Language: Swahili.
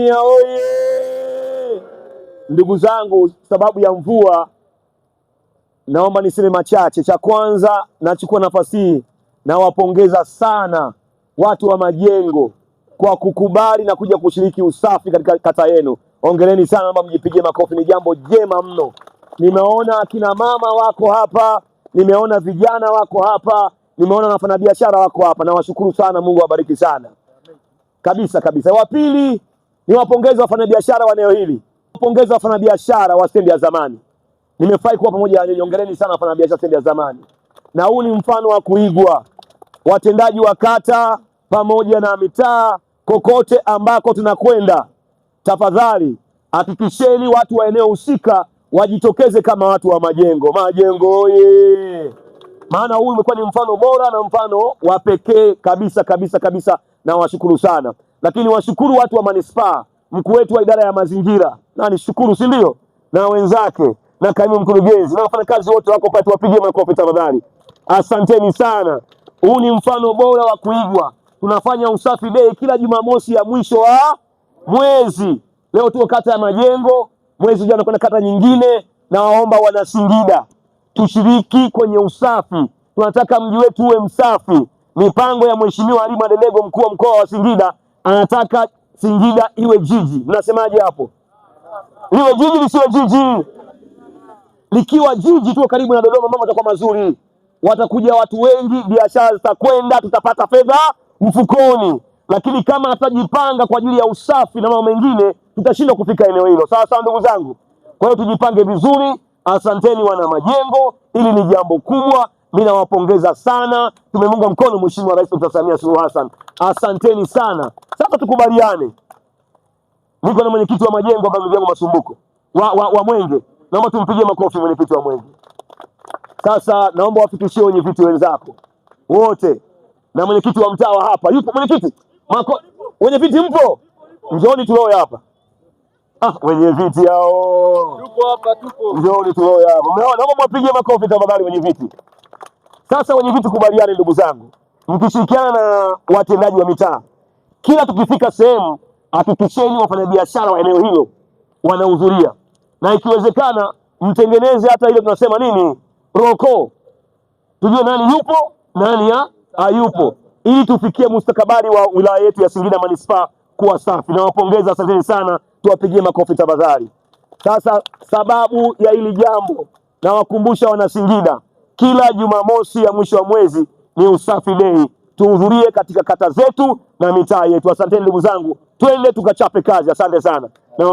Oye! Ndugu zangu, sababu ya mvua naomba niseme machache. Cha kwanza, nachukua nafasi hii nawapongeza sana watu wa Majengo kwa kukubali na kuja kushiriki usafi katika kata yenu. Hongereni sana, naomba mjipigie makofi, ni jambo jema mno. Nimeona akina mama wako hapa, nimeona vijana wako hapa, nimeona wafanyabiashara wako hapa, na washukuru sana, Mungu awabariki sana. Kabisa kabisa. Wa pili, niwapongeze wafanyabiashara wa eneo hili. Wapongeze wafanyabiashara wa stendi ya zamani. Nimefurahi kuwa pamoja na hongereni sana wafanyabiashara stendi ya zamani. Na huu ni mfano wa kuigwa. Watendaji wa kata pamoja na mitaa, kokote ambako tunakwenda, tafadhali hakikisheni watu wa eneo husika wajitokeze kama watu wa Majengo. Majengo oye! Maana huu umekuwa ni mfano bora na mfano wa pekee kabisa kabisa kabisa, na washukuru sana. Lakini washukuru watu wa manispaa, mkuu wetu wa idara ya mazingira, na nishukuru, si ndio, na wenzake na kaimu mkurugenzi na wafanyakazi wote wako pale, tuwapigie makofi tafadhali. Asanteni sana. Huu ni mfano bora wa kuigwa. Tunafanya usafi day kila Jumamosi ya mwisho wa mwezi. Leo tuko kata ya Majengo, mwezi ujao tunakwenda kata nyingine, na waomba wana Singida tushiriki kwenye usafi. Tunataka mji wetu uwe msafi. Mipango ya Mheshimiwa Halima Dendego, mkuu wa mkoa wa Singida, anataka Singida iwe jiji. Mnasemaje hapo? Liwe jiji lisiwe jiji? Likiwa jiji tuko karibu na Dodoma, mambo yatakuwa mazuri. Watakuja watu wengi, biashara zitakwenda, tutapata fedha mfukoni. Lakini kama tutajipanga kwa ajili ya usafi na mambo mengine, tutashindwa kufika eneo hilo. Sawa sawa ndugu zangu. Kwa hiyo tujipange vizuri. Asanteni wana Majengo, hili ni jambo kubwa. Mimi nawapongeza sana. Tumemunga mkono Mheshimiwa Rais Dr. Samia Suluhu Hassan. Asanteni sana. Sasa tukubaliane. Niko na mwenyekiti wa Majengo hapa, ndugu yangu Masumbuko wa Mwenge. Naomba tumpigie makofi mwenyekiti wa Mwenge. Sasa naomba wafikishie wenye viti wenzako wote, na mwenyekiti wa mtaa hapa yupo. Mwenyekiti, wenye viti mpo? Njooni tuloe hapa. Wenye viti hao tupo hapa, tupo. Njooni tuloe hapa. Naomba mwapigie makofi tafadhali wenye viti. Sasa wenye viti, kubaliane ndugu zangu, mkishirikiana na watendaji wa mitaa, kila tukifika sehemu hakikisheni wafanyabiashara wa eneo hilo wanahudhuria, na ikiwezekana mtengeneze hata ile tunasema nini, roko, tujue nani yupo nani hayupo, ili tufikie mustakabali wa wilaya yetu ya Singida manispaa kuwa safi. Na wapongeza, asanteni sana, tuwapigie makofi tafadhali. Sasa sababu ya hili jambo, na wakumbusha wana Singida, kila Jumamosi ya mwisho wa mwezi ni usafi day. Tuhudhurie katika kata zetu na mitaa yetu. Asanteni ndugu zangu, twende tukachape kazi. Asante sana na